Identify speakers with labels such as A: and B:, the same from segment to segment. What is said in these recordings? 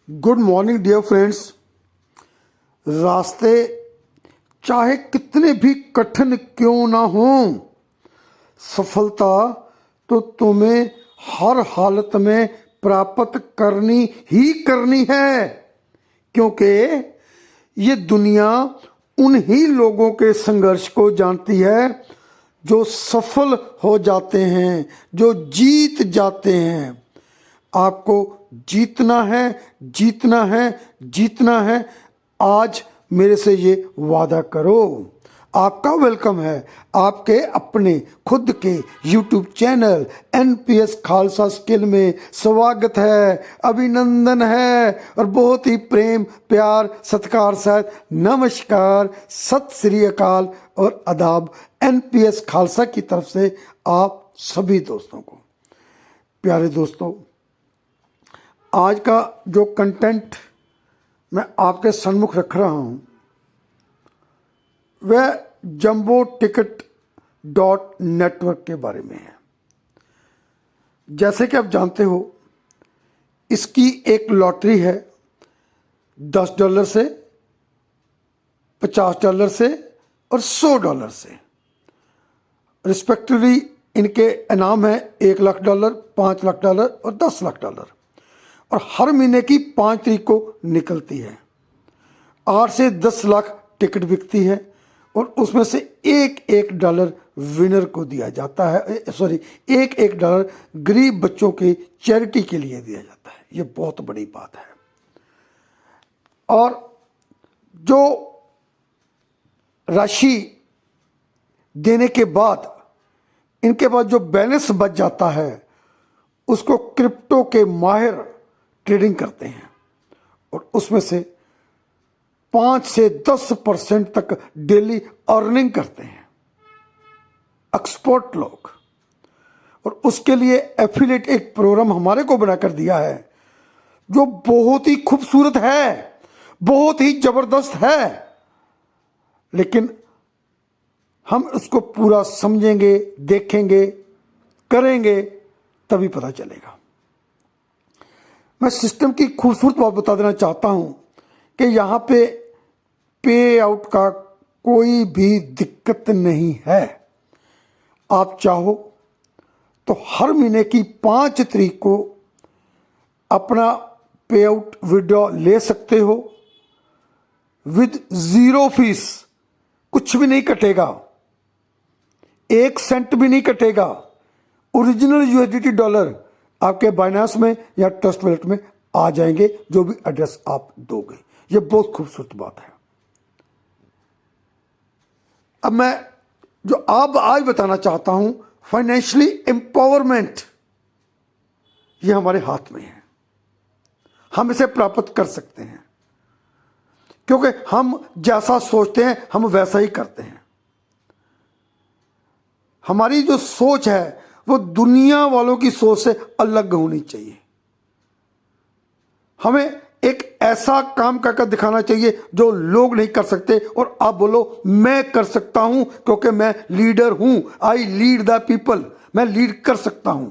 A: Good morning dear friends. रास्ते चाहे कितने भी कठिन क्यों ना हों, सफलता तो तुम्हें हर हालत में प्राप्त करनी ही करनी है, क्योंकि ये दुनिया उन्हीं लोगों के संघर्ष को जानती है जो सफल हो जाते हैं, जो जीत जाते हैं। आपको जीतना है, जीतना है, जीतना है। आज मेरे से ये वादा करो। आपका वेलकम है आपके अपने खुद के YouTube channel NPS Khalsa skill में। स्वागत है, अभिनंदन है और बहुत ही प्रेम प्यार सत्कार सहित नमस्कार, सत श्री अकाल और आदाब NPS खालसा की तरफ से आप सभी दोस्तों को। प्यारे दोस्तों, आज का जो कंटेंट मैं आपके सन्मुख रख रहा हूं वह जंबो टिकट नेटवर्क के बारे में है। जैसे कि आप जानते हो, इसकी एक लॉटरी है। $10 से, $50 से और $100 से रिस्पेक्टिवली इनके इनाम है $1,00,000, $5,00,000 और $10,00,000। और हर महीने की 5 तारीख को निकलती है। 8 से 10 लाख टिकट बिकती है और उसमें से $1 विनर को दिया जाता है। $1 गरीब बच्चों की चैरिटी के लिए दिया जाता है। ये बहुत बड़ी बात है। और जो राशि देने के बाद इनके पास जो बैलेंस बच जाता है उसको क्रिप्टो के माहिर ट्रेडिंग करते हैं और उसमें से 5 से 10% तक डेली अर्निंग करते हैं एक्सपर्ट लोग। और उसके लिए एफिलिएट एक प्रोग्राम हमारे को बनाकर दिया है जो बहुत ही खूबसूरत है, बहुत ही जबरदस्त है। लेकिन हम उसको पूरा समझेंगे, देखेंगे, करेंगे, तभी पता चलेगा। मैं सिस्टम की खूबसूरत बात बता देना चाहता हूं कि यहाँ पे आउट का कोई भी दिक्कत नहीं है। आप चाहो तो हर महीने की 5 तारीख को अपना पे आउट विड्रॉ ले सकते हो विद 0 फीस। कुछ भी नहीं कटेगा, 1 सेंट भी नहीं कटेगा। ओरिजिनल USDT डॉलर आपके बाइनांस में या ट्रस्ट वॉलेट में आ जाएंगे, जो भी एड्रेस आप दोगे। ये बहुत खूबसूरत बात है। अब मैं जो आप आज बताना चाहता हूं, फाइनेंशियली एम्पावरमेंट, ये हमारे हाथ में है। हम इसे प्राप्त कर सकते हैं क्योंकि हम जैसा सोचते हैं हम वैसा ही करते हैं। हमारी जो सोच है वो दुनिया वालों की सोच से अलग होनी चाहिए। हमें एक ऐसा काम करके दिखाना चाहिए जो लोग नहीं कर सकते और आप बोलो मैं कर सकता हूं क्योंकि मैं लीडर हूं। आई लीड द पीपल। मैं लीड कर सकता हूं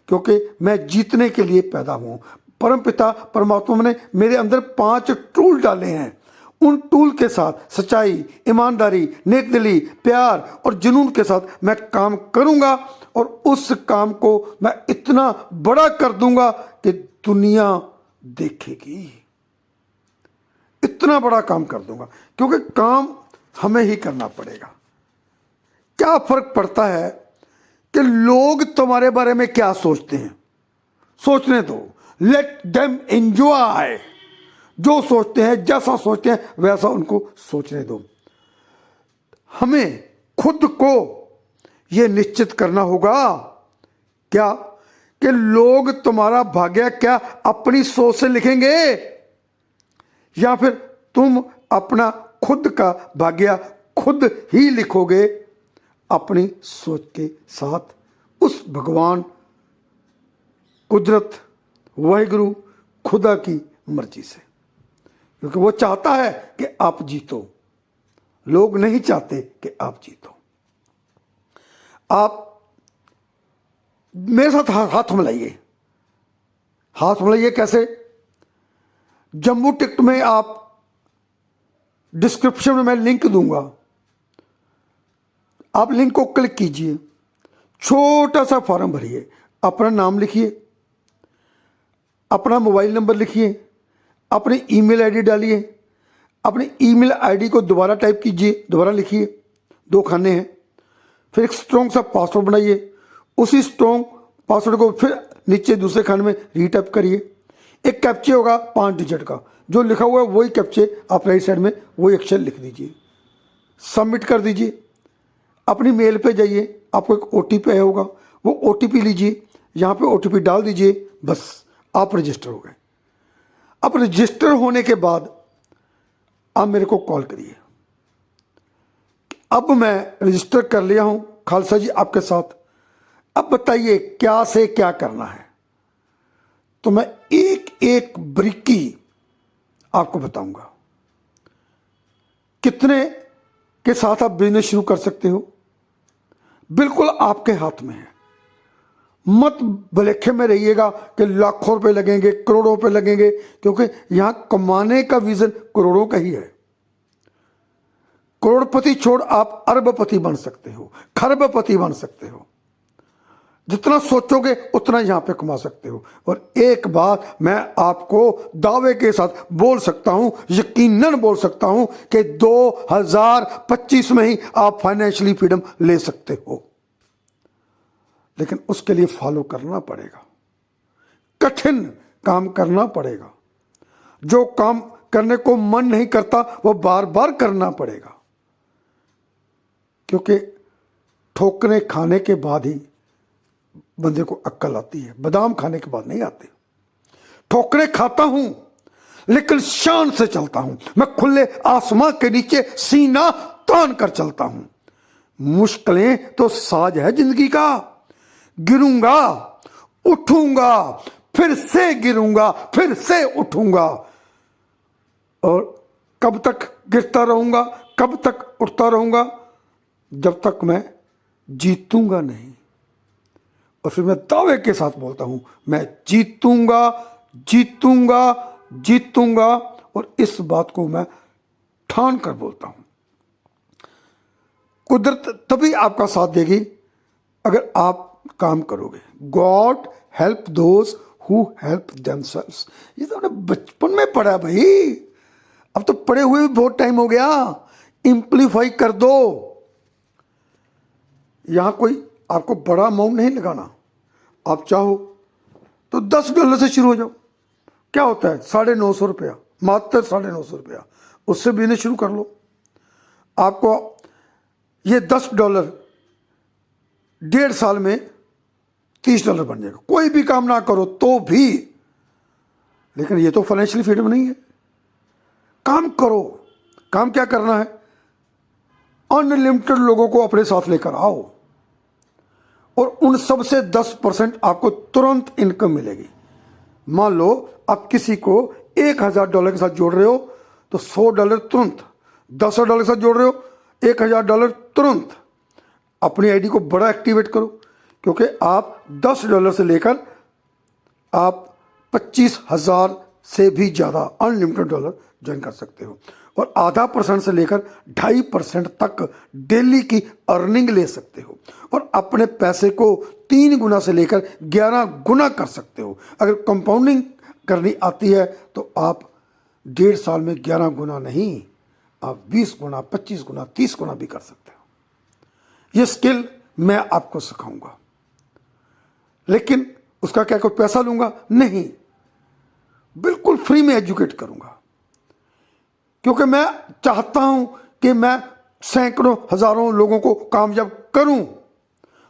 A: क्योंकि मैं जीतने के लिए पैदा हूं। परमपिता परमात्मा ने मेरे अंदर 5 टूल डाले हैं। उन टूल के साथ सच्चाई, ईमानदारी, नेकदिली, प्यार और जुनून के साथ मैं काम करूंगा और उस काम को मैं इतना बड़ा कर दूंगा कि दुनिया देखेगी। इतना बड़ा काम कर दूंगा क्योंकि काम हमें ही करना पड़ेगा। क्या फर्क पड़ता है कि लोग तुम्हारे बारे में क्या सोचते हैं? सोचने दो, लेट देम एंजॉय। जो सोचते हैं, जैसा सोचते हैं वैसा उनको सोचने दो। हमें खुद को यह निश्चित करना होगा क्या कि लोग तुम्हारा भाग्य क्या अपनी सोच से लिखेंगे या फिर तुम अपना खुद का भाग्य खुद ही लिखोगे अपनी सोच के साथ, उस भगवान, कुदरत, वाहिगुरु, खुदा की मर्जी से। क्योंकि वो चाहता है कि आप जीतो, लोग नहीं चाहते कि आप जीतो। आप मेरे साथ हाथ मिलाइए। हाथ मिलाइए कैसे? जम्मू टिकट में आप डिस्क्रिप्शन में मैं लिंक दूंगा, आप लिंक को क्लिक कीजिए, छोटा सा फॉर्म भरिए, अपना नाम लिखिए, अपना मोबाइल नंबर लिखिए, अपनी ईमेल आईडी डालिए, अपनी ईमेल आईडी को दोबारा टाइप कीजिए, दोबारा लिखिए, 2 खाने हैं, फिर एक स्ट्रॉन्ग सा पासवर्ड बनाइए, उसी स्ट्रॉन्ग पासवर्ड को फिर नीचे दूसरे खाने में रीटाइप करिए। एक कैप्चे होगा 5 डिजिट का, जो लिखा हुआ है वही कैप्चे आप राइट साइड में वही अक्षर लिख दीजिए, सबमिट कर दीजिए। अपनी मेल पे जाइए, आपको एक OTP आया होगा, वो OTP लीजिए, यहाँ पे OTP डाल दीजिए, बस आप रजिस्टर हो गए। अब रजिस्टर होने के बाद आप मेरे को कॉल करिए। अब मैं रजिस्टर कर लिया हूं खालसा जी आपके साथ, अब बताइए क्या से क्या करना है। तो मैं एक एक बारीकी आपको बताऊंगा, कितने के साथ आप बिजनेस शुरू कर सकते हो, बिल्कुल आपके हाथ में है। मत भलेखे में रहिएगा कि लाखों रुपए लगेंगे, करोड़ों रुपए लगेंगे, क्योंकि यहां कमाने का विजन करोड़ों का ही है। करोड़पति छोड़ आप अरबपति बन सकते हो, खरबपति बन सकते हो, जितना सोचोगे उतना यहां पे कमा सकते हो। और एक बात मैं आपको दावे के साथ बोल सकता हूं, यकीनन बोल सकता हूं कि 2025 में ही आप फाइनेंशियली फ्रीडम ले सकते हो, लेकिन उसके लिए फॉलो करना पड़ेगा, कठिन काम करना पड़ेगा। जो काम करने को मन नहीं करता वो बार बार करना पड़ेगा, क्योंकि ठोकरे खाने के बाद ही बंदे को अक्ल आती है, बादाम खाने के बाद नहीं आते। ठोकरे खाता हूं लेकिन शान से चलता हूं, मैं खुले आसमां के नीचे सीना तान कर चलता हूं। मुश्किलें तो साज है जिंदगी का, गिरूंगा उठूंगा, फिर से गिरूंगा, फिर से उठूंगा। और कब तक गिरता रहूंगा, कब तक उठता रहूंगा, जब तक मैं जीतूंगा नहीं। और फिर मैं दावे के साथ बोलता हूं, मैं जीतूंगा, जीतूंगा, जीतूंगा। और इस बात को मैं ठान कर बोलता हूं। कुदरत तभी आपका साथ देगी अगर आप काम करोगे। God help those who help themselves, ये तो हमने बचपन में पढ़ा भाई, अब तो पढ़े हुए भी बहुत टाइम हो गया। इंप्लीफाई कर दो। यहां कोई आपको बड़ा अमाउंट नहीं लगाना, आप चाहो तो $10 से शुरू हो जाओ। क्या होता है, 950 रुपया, मात्र 950 रुपया, उससे बिजनेस शुरू कर लो। आपको ये $10 1.5 साल में $30 बन जाएगा। कोई भी काम ना करो तो भी, लेकिन ये तो फाइनेंशियल फ्रीडम नहीं है। काम करो। काम क्या करना है, अनलिमिटेड लोगों को अपने साथ लेकर आओ और उन सब से 10% आपको तुरंत इनकम मिलेगी। मान लो आप किसी को $1000 के साथ जोड़ रहे हो तो $100 तुरंत, $10 के साथ जोड़ रहे हो $1000 तुरंत। अपनी आईडी को बड़ा एक्टिवेट करो, क्योंकि आप $10 से लेकर आप 25,000 से भी ज़्यादा अनलिमिटेड डॉलर ज्वाइन कर सकते हो। और 0.5% से लेकर 2.5% तक डेली की अर्निंग ले सकते हो और अपने पैसे को 3 गुना से लेकर 11 गुना कर सकते हो। अगर कंपाउंडिंग करनी आती है तो आप 1.5 साल में 11 गुना नहीं, आप 20 गुना, 25 गुना, 30 गुना भी कर सकते हो। ये स्किल मैं आपको सिखाऊंगा, लेकिन उसका क्या कोई पैसा लूंगा? नहीं, बिल्कुल फ्री में एजुकेट करूंगा, क्योंकि मैं चाहता हूं कि मैं सैकड़ों हजारों लोगों को कामयाब करूं।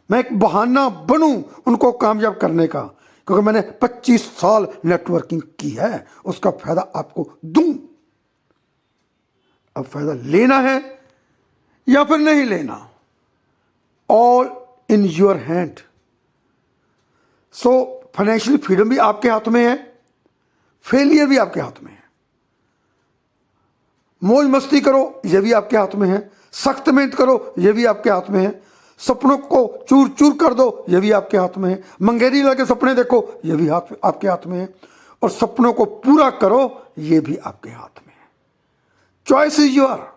A: मैं एक बहाना बनूं उनको कामयाब करने का, क्योंकि मैंने 25 साल नेटवर्किंग की है, उसका फायदा आपको दूं। अब फायदा लेना है या फिर नहीं लेना, all in your hand. So financial freedom भी आपके हाथ में है, फेलियर भी आपके हाथ में है। मौज मस्ती करो, यह भी आपके हाथ में है। सख्त मेहनत करो, यह भी आपके हाथ में है। सपनों को चूर चूर कर दो, यह भी आपके हाथ में है। मंगेरी लगे सपने देखो, यह भी आपके हाथ में है। और सपनों को पूरा करो, ये भी आपके हाथ में है। Choice is your.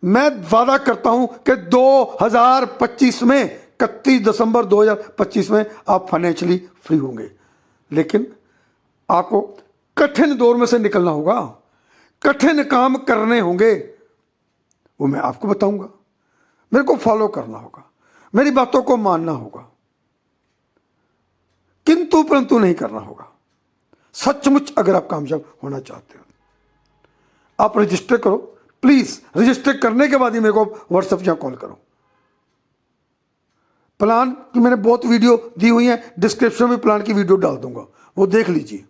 A: मैं वादा करता हूं कि 2025 में 31 दिसंबर 2025 में आप फाइनेंशियली फ्री होंगे। लेकिन आपको कठिन दौर में से निकलना होगा, कठिन काम करने होंगे, वो मैं आपको बताऊंगा। मेरे को फॉलो करना होगा, मेरी बातों को मानना होगा, किंतु परंतु नहीं करना होगा। सचमुच अगर आप कामयाब होना चाहते हो, आप रजिस्टर करो प्लीज। रजिस्टर करने के बाद ही मेरे को व्हाट्सएप या कॉल करो। प्लान की मैंने बहुत वीडियो दी हुई है, डिस्क्रिप्शन में प्लान की वीडियो डाल दूंगा, वो देख लीजिए,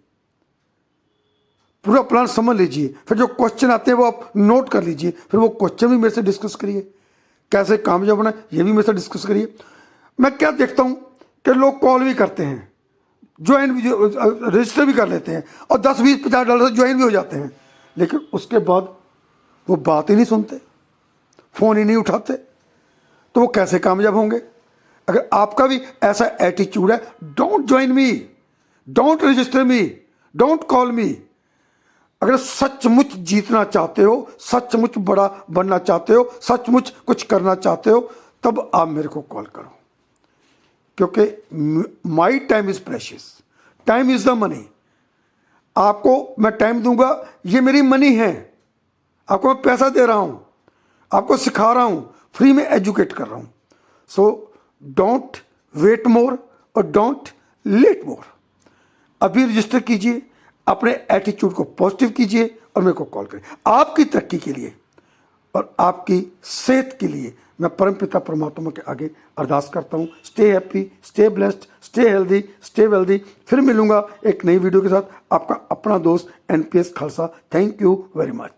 A: पूरा प्लान समझ लीजिए। फिर जो क्वेश्चन आते हैं वो आप नोट कर लीजिए, फिर वो क्वेश्चन भी मेरे से डिस्कस करिए। कैसे कामयाब होना ये भी मेरे से डिस्कस करिए। मैं क्या देखता हूं कि लोग कॉल भी करते हैं, ज्वाइन भी, रजिस्टर भी कर लेते हैं और 10-20-50 डॉलर से ज्वाइन भी हो जाते हैं, लेकिन उसके बाद वो बात ही नहीं सुनते, फोन ही नहीं उठाते, तो वो कैसे कामयाब होंगे? अगर आपका भी ऐसा एटीट्यूड है, don't join me, don't register me, don't call मी। अगर सचमुच जीतना चाहते हो, सचमुच बड़ा बनना चाहते हो, सचमुच कुछ करना चाहते हो, तब आप मेरे को कॉल करो, क्योंकि my time is precious, time is the money. आपको मैं टाइम दूंगा, ये मेरी मनी है, आपको मैं पैसा दे रहा हूं, आपको सिखा रहा हूं, फ्री में एजुकेट कर रहा हूं। सो डोंट वेट मोर और डोंट लेट मोर। अभी रजिस्टर कीजिए, अपने एटीट्यूड को पॉजिटिव कीजिए और मेरे को कॉल करें। आपकी तरक्की के लिए और आपकी सेहत के लिए मैं परमपिता परमात्मा के आगे अरदास करता हूँ। Stay happy, stay blessed, stay healthy, stay wealthy. फिर मिलूंगा एक नई वीडियो के साथ। आपका अपना दोस्त NPS Khalsa. Thank you very much.